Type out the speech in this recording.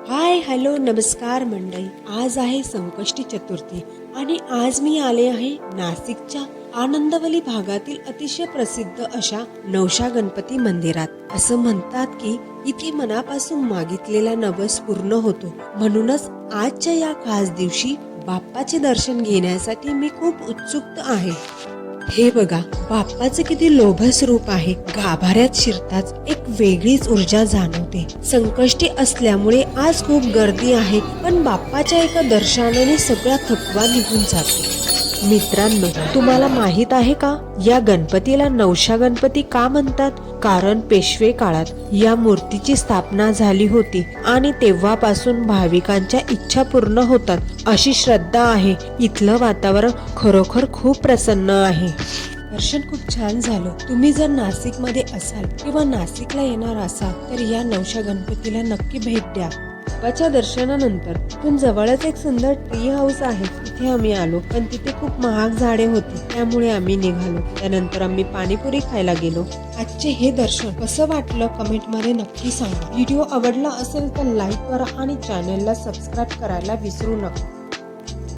Hi hello नमस्कार मंडळी. आज आहे संकष्टी चतुर्थी आणि आज मी आले आहे नाशिकच्या आनंदवली भागातील अतिशय प्रसिद्ध अशा नवशा गणपती मंदिरात. असं म्हणतात की इथे मनापासून मागितलेला नवस पूर्ण होतो. म्हणूनच आजच्या या खास दिवशी बाप्पाचे दर्शन घेण्यासाठी मी खूप उत्सुक आहे. हे बघा, बाप्पाचे किती लोभस रूप आहे. गाभाऱ्यात शिरताच एक वेगळीच ऊर्जा जाणवते. संकष्टी असल्यामुळे आज खूप गर्दी आहे, पण बाप्पाच्या एका दर्शनाने सगळा थकवा निघून जातो. मित्रांनो, तुम्हाला माहित आहे का या गणपतीला नवशा गणपती का म्हणतात? कारण पेशवे काळात या मूर्तीची स्थापना झाली होती आणि तेव्हापासून भाविकांच्या इच्छा पूर्ण होतात अशी श्रद्धा आहे. इथलं वातावरण खरोखर खूप प्रसन्न आहे. दर्शन खूप छान झालं. तुम्ही जर नाशिक मध्ये असाल किंवा नाशिकला येणार असाल तर या नवशा गणपतीला नक्की भेट द्या. बाप्पाच्या दर्शनानंतर इथून जवळच एक सुंदर ट्री हाऊस आहे. तिथे आम्ही आलो, पण तिथे खूप महाग झाडे होती, त्यामुळे आम्ही निघालो. त्यानंतर आम्ही पाणीपुरी खायला गेलो. आजचे हे दर्शन कसं वाटलं कमेंट मध्ये नक्की सांगा. व्हिडिओ आवडला असेल तर लाईक करा आणि चॅनलला सबस्क्राईब करायला विसरू नका.